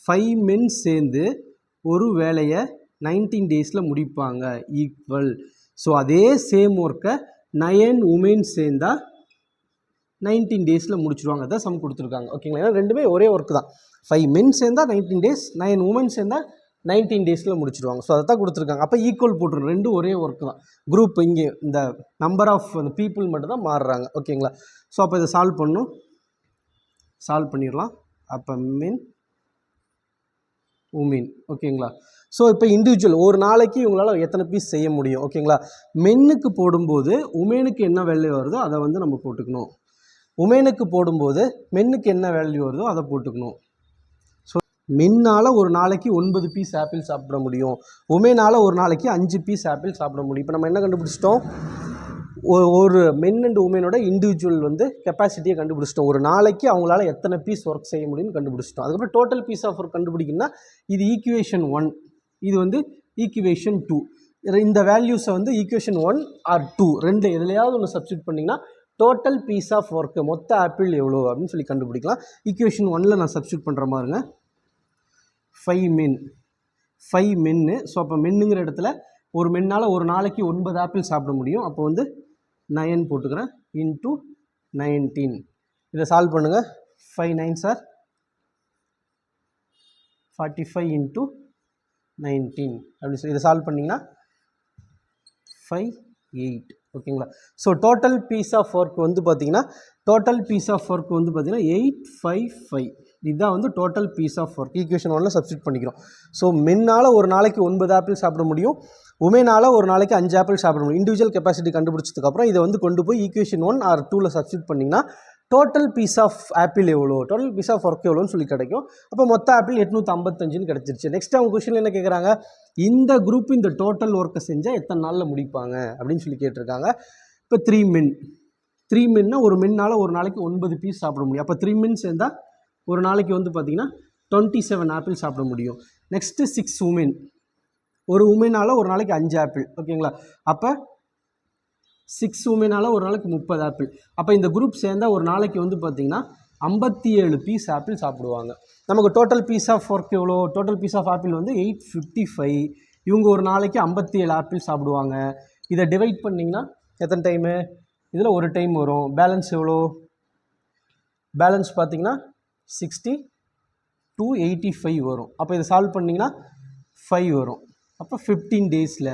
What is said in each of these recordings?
5 men சேர்ந்து ஒரு வேலையை 19 டேஸில் முடிப்பாங்க ஈக்குவல். ஸோ அதே சேம் ஒர்க்கை 9 women சேர்ந்தால் 19 டேஸில் முடிச்சிடுவாங்க. அதான் சம் கொடுத்துருக்காங்க. ஓகேங்களா? ஏன்னா ரெண்டுமே ஒரே ஒர்க்கு தான். 5 men சேர்ந்தால் 19 days, 9 women சேர்ந்தால் 19 டேஸில் முடிச்சிடுவாங்க. ஸோ அதை தான் கொடுத்துருக்காங்க. அப்போ ஈக்குவல் போட்டுருங்க. ரெண்டும் ஒரே ஒர்க்கு தான். குரூப் இங்கே இந்த நம்பர் ஆஃப் அந்த பீப்புள் மட்டும் தான் மாறுறாங்க. ஓகேங்களா? ஸோ அப்போ இதை சால்வ் பண்ணிடலாம். அப்போ men women. ஓகேங்களா? ஸோ இப்போ இண்டிவிஜுவல் ஒரு நாளைக்கு இவங்களால் எத்தனை பீஸ் செய்ய முடியும்? ஓகேங்களா? மென்னுக்கு போடும்போது உமனுக்கு என்ன வேல்யூ வருதோ அதை வந்து நம்ம போட்டுக்கணும். உமனுக்கு போடும்போது மென்னுக்கு என்ன வேல்யூ வருதோ அதை போட்டுக்கணும். ஸோ மென்னால் ஒரு நாளைக்கு 9 பீஸ் ஆப்பிள் சாப்பிட முடியும். உமனால் ஒரு நாளைக்கு 5 பீஸ் ஆப்பிள் சாப்பிட முடியும். இப்போ நம்ம என்ன கண்டுபிடிச்சிட்டோம்? ஒரு மென் அண்ட் உமனோட இண்டிவிஜுவல் வந்து கெப்பாசிட்டியை கண்டுபிடிச்சிட்டோம். ஒரு நாளைக்கு அவங்களால எத்தனை பீஸ் ஒர்க் செய்ய முடியும்னு கண்டுபிடிச்சிட்டோம். அதுக்கப்புறம் டோட்டல் பீஸ் ஆஃப் ஒர்க் கண்டுபிடிக்கணும்னா இது ஈக்குவேஷன் 1, இது வந்து ஈக்குவேஷன் 2. இந்த வேல்யூஸை வந்து ஈக்குவேஷன் 1 ஆர் 2 ரெண்டு எதுலையாவது ஒன்று சப்ஸ்டியூட் பண்ணிங்கன்னா டோட்டல் பீஸ் ஆஃப் ஒர்க்கு மொத்த ஆப்பிள் எவ்வளோ அப்படின்னு சொல்லி கண்டுபிடிக்கலாம். ஈக்குவேஷன் 1ல் நான் சப்ஸ்டியூட் பண்ணுற மாதிரிங்க 5 மென்னு. ஸோ அப்போ மென்னுங்கிற இடத்துல ஒரு மென்னால் ஒரு நாளைக்கு 9 ஆப்பிள் சாப்பிட முடியும். அப்போ வந்து 9 போட்டுக்கிறேன் இன்ட்டு 19. இதை சால்வ் பண்ணுங்கள். 5 9s are 45 இன்ட்டு 19 அப்படி சொல்லி இதை சால்வ் பண்ணிங்கன்னா 5 8. ஓகேங்களா? So total piece of work வந்து பார்த்தீங்கன்னா 855. இதுதான் வந்து total piece of work. Equation 1ல் சப்ஸ்டியூட் பண்ணிக்கிறோம். ஸோ மென்னால் ஒரு நாளைக்கு 9 ஆப்பிள் சாப்பிட முடியும். உமனால் ஒரு நாளைக்கு 5 ஆப்பிள் சாப்பிட முடியும். இண்டிவிஜுவல் கெப்பாசிட்டி கண்டுபிடிச்சதுக்கப்புறம் இதை வந்து கொண்டு போய் ஈக்குவேஷன் 1 ஆர் 2ல் சப்ஸ்டியூட் பண்ணிங்கன்னா டோட்டல் பீஸ் ஆஃப் ஆப்பிள் எவ்வளோ, டோட்டல் பீஸ் ஆஃப் ஒர்க் எவ்வளோன்னு சொல்லி கிடைக்கும். அப்போ மொத்த ஆப்பிள் 855ன்னு கிடச்சிருச்சு. நெக்ஸ்ட் அவங்க கொஸ்டின் என்ன கேட்குறாங்க? இந்த குரூப் இந்த டோட்டல் ஒர்க்கை செஞ்சால் எத்தனை நாளில் முடிப்பாங்க அப்படின்னு சொல்லி கேட்டிருக்காங்க. இப்போ 3 மென்னா ஒரு மென்னால் ஒரு நாளைக்கு 9 பீஸ் சாப்பிட முடியும். அப்போ 3 men சேர்ந்தால் ஒரு நாளைக்கு வந்து பார்த்திங்கன்னா 27 ஆப்பிள் சாப்பிட முடியும். நெக்ஸ்ட்டு 6 women, ஒரு உமனால் ஒரு நாளைக்கு 5 ஆப்பிள். ஓகேங்களா? அப்போ 6 womenனால் ஒரு நாளைக்கு 30 ஆப்பிள். அப்போ இந்த குரூப் சேர்ந்தால் ஒரு நாளைக்கு வந்து பார்த்திங்கன்னா 57 பீஸ் ஆப்பிள் சாப்பிடுவாங்க. நமக்கு டோட்டல் பீஸ் ஆஃப் ஒர்க் எவ்வளோ? டோட்டல் பீஸ் ஆஃப் ஆப்பிள் வந்து 855. இவங்க ஒரு நாளைக்கு 57 ஆப்பிள் சாப்பிடுவாங்க. இதை டிவைட் பண்ணிங்கன்னா எத்தனை டைமு? இதில் ஒரு டைம் வரும். பேலன்ஸ் எவ்வளோ? பேலன்ஸ் பார்த்திங்கன்னா 60 to 85 வரும். அப்போ இதை சால்வ் பண்ணிங்கன்னா 5 வரும். அப்போ 15 டேஸில்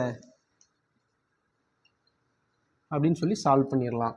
அப்படின்னு சொல்லி சால்வ் பண்ணிடலாம்.